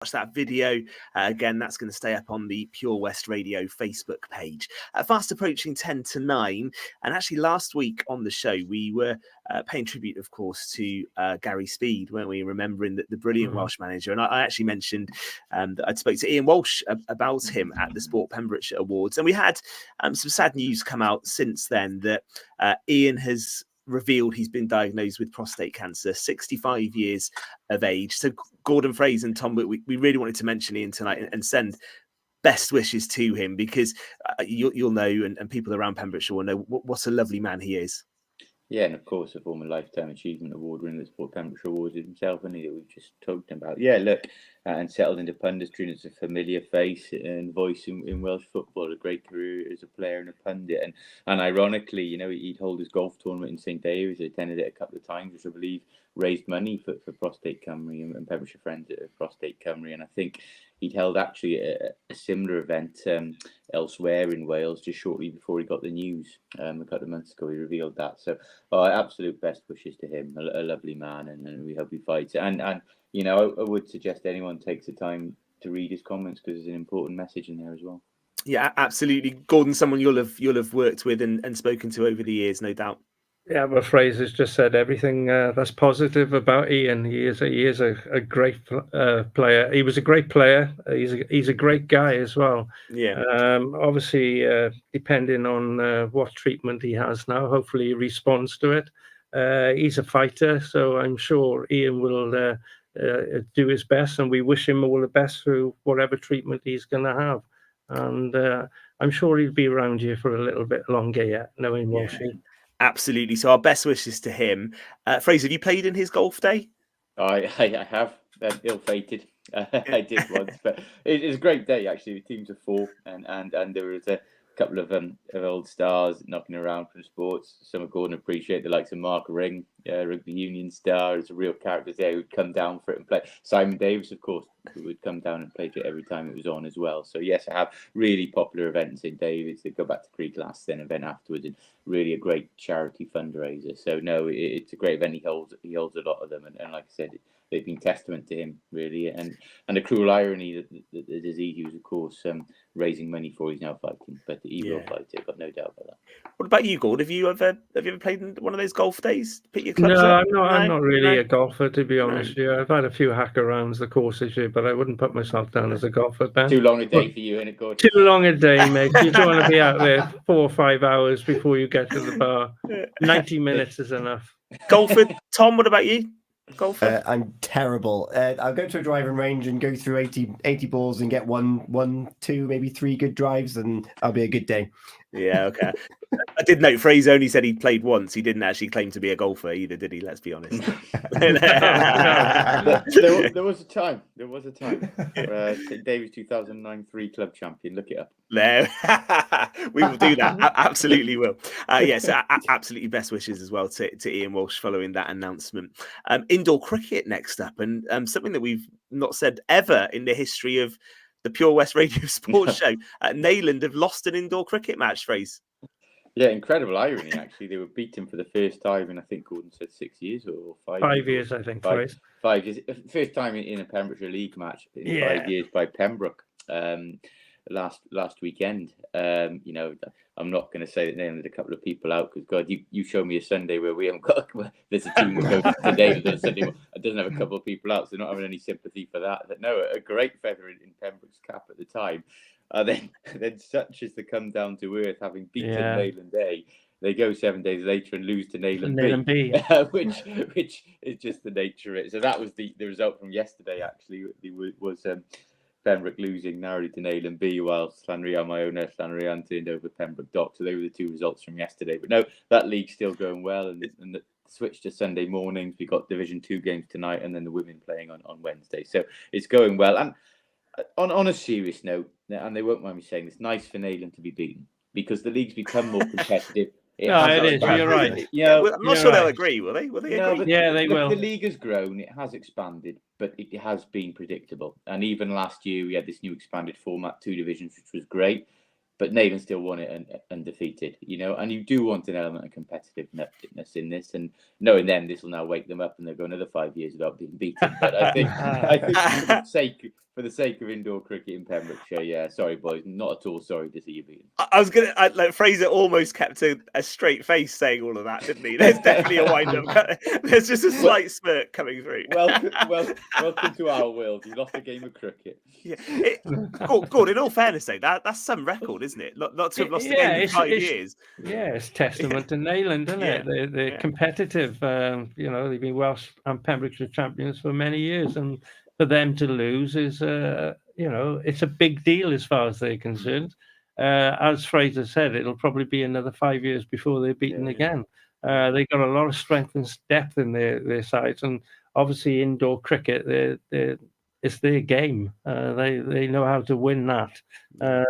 watch that video. Again, that's going to stay up on the Pure West Radio Facebook page. Fast approaching 10 to 9. And actually last week on the show, we were paying tribute, of course, to Gary Speed, weren't we? Remembering the brilliant Welsh manager. And I actually mentioned that I'd spoke to Ian Walsh about him at the Sport Pembrokeshire Awards. And we had some sad news come out since then that Ian has revealed he's been diagnosed with prostate cancer, 65 years of age. So Gordon, Fraser and Tom, we really wanted to mention Ian tonight and send best wishes to him, because you'll know, and people around Pembrokeshire will know what a lovely man he is. Yeah, and of course, a former Lifetime Achievement Award winner at the Sport Pembrokeshire Awards himself, and that we've just talked about. Yeah, look, and settled into punditry, and it's a familiar face and voice in Welsh football. A great career as a player and a pundit, and ironically, you know, he'd hold his golf tournament in St David's. He attended it a couple of times, which I believe raised money for Prostate Cymru and Pembrokeshire Friends at Prostate Cymru, and I think he'd held actually a similar event elsewhere in Wales just shortly before he got the news a couple of months ago. He revealed that. So absolute best wishes to him. A lovely man, and we hope he fights. And you know, I would suggest anyone takes the time to read his comments, because there's an important message in there as well. Yeah, absolutely. Gordon, someone you'll have worked with and spoken to over the years, no doubt. Yeah, well, Fraser's just said everything that's positive about Ian. He is a great player. He was a great player. He's a great guy as well. Yeah. Obviously, depending on what treatment he has now, hopefully he responds to it. He's a fighter, so I'm sure Ian will do his best, and we wish him all the best through whatever treatment he's going to have. And I'm sure he'll be around here for a little bit longer yet, knowing Walshy. Absolutely. So our best wishes to him. Fraser, have you played in his golf day? I have. Ill-fated. I did once, but it was a great day actually. The teams of 4, and there was a couple of old stars knocking around from sports. Some of Gordon appreciate the likes of Mark Ring, rugby union star. There's a real characters there who'd come down for it and play. Simon Davis, of course, who would come down and play it every time it was on as well. So yes, I have really popular events in Davis. They go back to Creek last, then event afterwards, and really a great charity fundraiser. So no, it's a great event. He holds a lot of them, and like I said, they've been testament to him, really, and the cruel irony that the disease he was, of course, raising money for, he's now fighting, but he will fight it. I've got no doubt about that. What about you, Gord? Have you ever played in one of those golf days? Pick your clubs No, up? I'm not really a golfer, to be honest with you. I've had a few hack arounds the course this year, but I wouldn't put myself down as a golfer, Ben. Too long a day for you, innit, Gord? Too long a day, mate. You don't want to be out there 4 or 5 hours before you get to the bar. 90 minutes is enough. Golfer, Tom, what about you? Golfer? I'm terrible. I'll go to a driving range and go through 80 balls and get one, 2, maybe 3 good drives, and I'll be a good day. Yeah, okay. I did note Fraser only said he played once. He didn't actually claim to be a golfer either, did he? Let's be honest. There was a time. St David's 2009 3 club champion. Look it up. No, we will do that. Absolutely will. Yes, absolutely best wishes as well to Ian Walsh following that announcement. Indoor cricket next up, and something that we've not said ever in the history of the Pure West Radio Sports Show. Neyland have lost an indoor cricket match, Fraser. Yeah, incredible irony, actually. They were beaten for the first time in, I think Gordon said 6 years or 5 years. 5 years, I think. 5 years. First time in a Pembrokeshire League match in 5 years by Pembroke last weekend. You know, I'm not going to say that they had a couple of people out, because, God, you show me a Sunday where we haven't got, there's a team that goes today that Sunday doesn't have a couple of people out, so they're not having any sympathy for that. But no, a great feather in Pembroke's cap at the time. Then such as the come down to earth, having beaten Neyland A, they go 7 days later and lose to Neyland B, which is just the nature of it. So that was the result from yesterday. Actually, it was Pembroke losing narrowly to Neyland B, while Llanrhian turned over Pembroke Dock. So they were the 2 results from yesterday. But no, that league's still going well, and the switch to Sunday mornings. We got Division 2 games tonight, and then the women playing on Wednesday. So it's going well. And on a serious note, and they won't mind me saying this, nice for Neyland to be beaten, because the league's become more competitive. It is. You're right. I'm not sure they'll agree, will they? Will they agree? They will. The league has grown. It has expanded, but it has been predictable. And even last year, we had this new expanded format, 2 divisions, which was great. But Neyland still won it undefeated, you know. And you do want an element of competitiveness in this. And knowing them, this will now wake them up, and they'll go another 5 years without being beaten. But I think for for the sake of indoor cricket in Pembrokeshire, yeah. Sorry, boys, not at all sorry to see you beaten. I was gonna like Fraser almost kept a straight face saying all of that, didn't he? There's definitely a wind up. There's just a slight smirk coming through. Welcome to our world. You lost a game of cricket. Yeah, Gord, in all fairness, though, that's some record, isn't it? Not to have lost a game in 5 years. Yeah, it's testament to Neyland, isn't it? They're competitive. They've been Welsh and Pembrokeshire champions for many years, and for them to lose is, it's a big deal as far as they're concerned. As Fraser said, it'll probably be another 5 years before they're beaten again. They've got a lot of strength and depth in their sides, and obviously indoor cricket, it's their game. They know how to win that.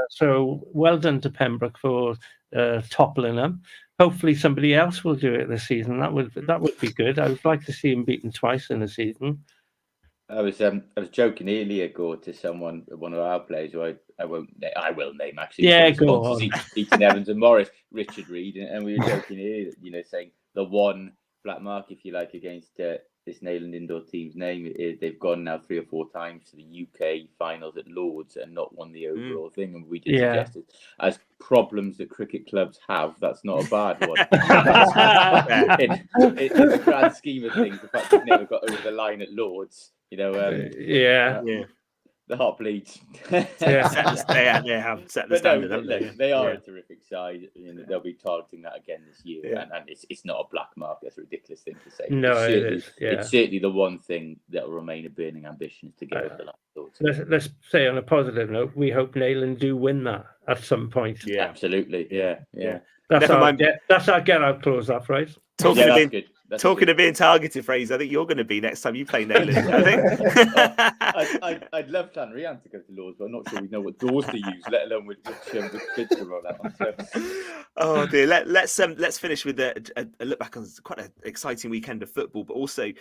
So well done to Pembroke for toppling them. Hopefully somebody else will do it this season. That would be good. I would like to see him beaten twice in a season. I was joking earlier, Gord, to someone, one of our players who I will name actually. Yeah, go on. Eaton-Evans and Morris, Richard Reed, and we were joking earlier, saying the one black mark, if you like, against this Neyland indoor team's name is they've gone now 3 or 4 times to the UK finals at Lords and not won the overall thing. And we did suggest it as problems that cricket clubs have. That's not a bad one. in the grand scheme of things, the fact they've never got over the line at Lords. The heart bleeds. They have set the standard. They are a terrific side. They'll be targeting that again this year, and it's not a black mark. That's a ridiculous thing to say. No, it's certainly the one thing that will remain a burning ambition is to get over the line. Let's say on a positive note, we hope Neyland do win that at some point. Yeah, absolutely. Yeah. That's our get out clause, that right? Talking of being targeted, Fraser, I think you're going to be next time you play Neyland. I think. I'd love Tan Rian to go to Lords, but I'm not sure we know what doors to use, let alone which kids to roll out on. So. Oh dear. Let's finish with a look back on quite an exciting weekend of football, but also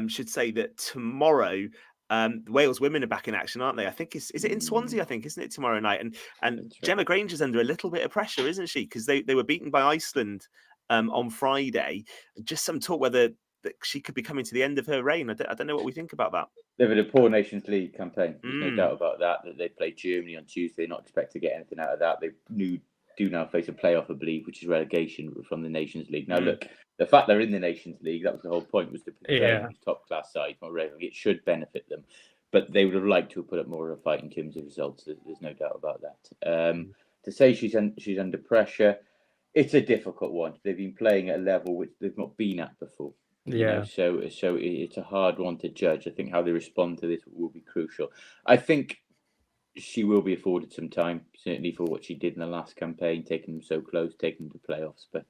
should say that tomorrow. The Wales women are back in action, aren't they? I think is it in Swansea? I think, isn't it, tomorrow night? And right. Gemma Granger's under a little bit of pressure, isn't she? Because they were beaten by Iceland on Friday. Just some talk whether that she could be coming to the end of her reign. I don't know what we think about that. They've had a poor Nations League campaign. There's no doubt about that. That they play Germany on Tuesday. Not expect to get anything out of that. They do now face a playoff, I believe, which is relegation from the Nations League. Now, look, the fact they're in the Nations League, that was the whole point, was to play these top-class sides. It should benefit them. But they would have liked to have put up more of a fight in terms of results. There's no doubt about that. To say she's under pressure, it's a difficult one. They've been playing at a level which they've not been at before. So it's a hard one to judge. I think how they respond to this will be crucial. I think she will be afforded some time, certainly for what she did in the last campaign, taking them so close, taking them to playoffs. But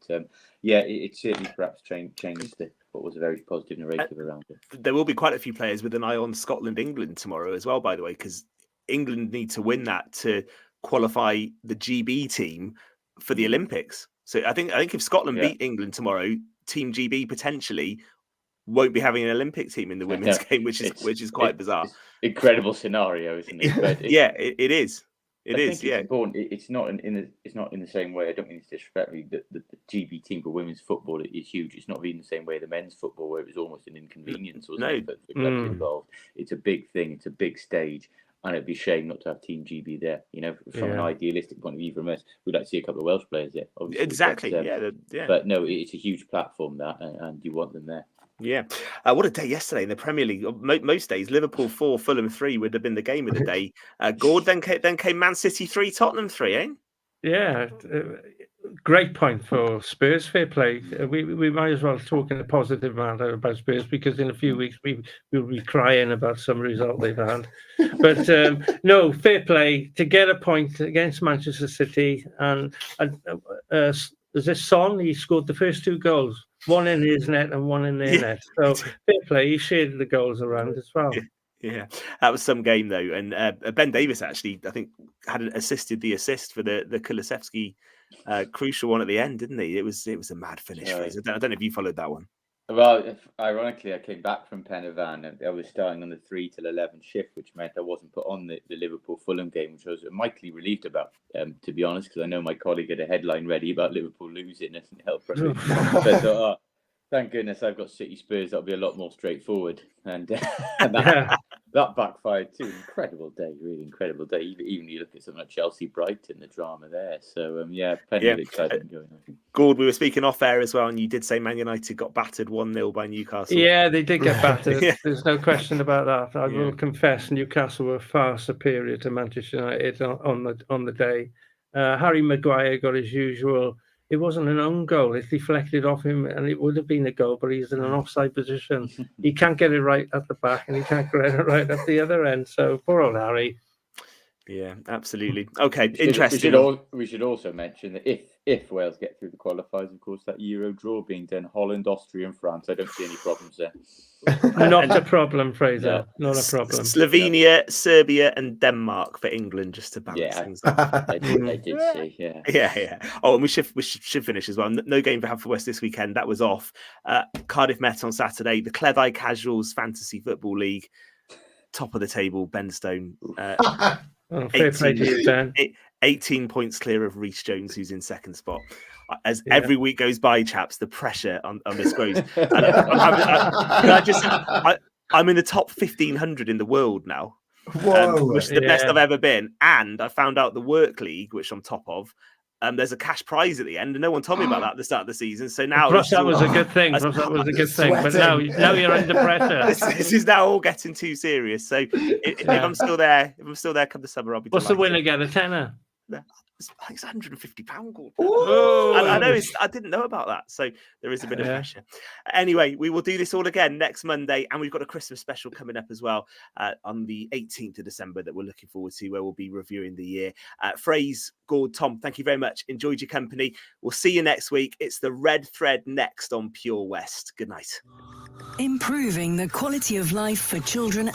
it certainly perhaps changed what was a very positive narrative around it. There will be quite a few players with an eye on Scotland-England tomorrow as well, by the way, because England need to win that to qualify the GB team for the Olympics. So I think if Scotland beat England tomorrow, Team GB potentially won't be having an Olympic team in the women's game, which is quite bizarre. It's incredible scenario, isn't it? But it is. It's important. It's not in the same way. I don't mean to disrespect me. The GB team for women's football is huge. It's not in the same way the men's football, where it was almost an inconvenience or something for the clubs involved. It's a big thing. It's a big stage. And it'd be a shame not to have Team GB there. From an idealistic point of view from us, we'd like to see a couple of Welsh players there. Obviously. Exactly. But no, it's a huge platform and you want them there. Yeah. What a day yesterday in the Premier League. Most days, Liverpool 4, Fulham 3 would have been the game of the day. Gord, then came Man City 3, Tottenham 3, eh? Yeah. Great point for Spurs. Fair play. We might as well talk in a positive manner about Spurs, because in a few weeks we'll be crying about some result they've had. But no, fair play to get a point against Manchester City. And there's this Son, he scored the first 2 goals, one in his net and one in their net. So fair play. He shared the goals around as well. Yeah, that was some game though. And Ben Davis actually, I think, had assisted the assist for the Kulusevski crucial one at the end, didn't he? It was a mad finish. Fraser. I don't know if you followed that one. Well, ironically, I came back from Eaton-Evans and I was starting on the 3 till 11 shift, which meant I wasn't put on the Liverpool Fulham game, which I was mightily relieved about, to be honest, because I know my colleague had a headline ready about Liverpool losing and help. So I thought, thank goodness I've got City Spurs. That'll be a lot more straightforward. And that backfired too. Incredible day, really incredible day. Even you look at something like Chelsea Brighton, the drama there. So plenty of excitement going on. Gord, we were speaking off air as well, and you did say Man United got battered 1-0 by Newcastle. Yeah, they did get battered. Yeah. There's no question about that. I will confess, Newcastle were far superior to Manchester United on the day. Harry Maguire got his usual. It wasn't an own goal. It deflected off him, and it would have been a goal, but he's in an offside position. He can't get it right at the back, and he can't get it right at the other end. So poor old Harry. Yeah, absolutely. Okay, interesting. We should also mention that if Wales get through the qualifiers, of course, that Euro draw being done, Holland, Austria, and France. I don't see any problems there. Not a problem, Fraser. No. Not a problem. Slovenia, Serbia, and Denmark for England, just to balance things up. I did see. Yeah. Oh, and we should finish as well. No game for Haverfordwest this weekend. That was off. Cardiff Met on Saturday. The Cleddau Casuals Fantasy Football League, top of the table. Ben Stone. Fair play to you, Dan. 18 points clear of Reece Jones, who's in second spot. As every week goes by, chaps, the pressure on this grows. I'm in the top 1,500 in the world now, which is the best I've ever been. And I found out the work league, which I'm top of. There's a cash prize at the end, and no one told me about that at the start of the season. So now that was a good thing. But now you're under pressure. This is now all getting too serious. So if I'm still there, come the summer, I'll be. What's the winner get? A tenner? It's £150. I know. I didn't know about that, so there is a bit of pressure. Anyway, we will do this all again next Monday, and we've got a Christmas special coming up as well on the 18th of December that we're looking forward to, where we'll be reviewing the year. Fraser, Gord, Tom, thank you very much. Enjoyed your company. We'll see you next week. It's the Red Thread next on Pure West. Good night. Improving the quality of life for children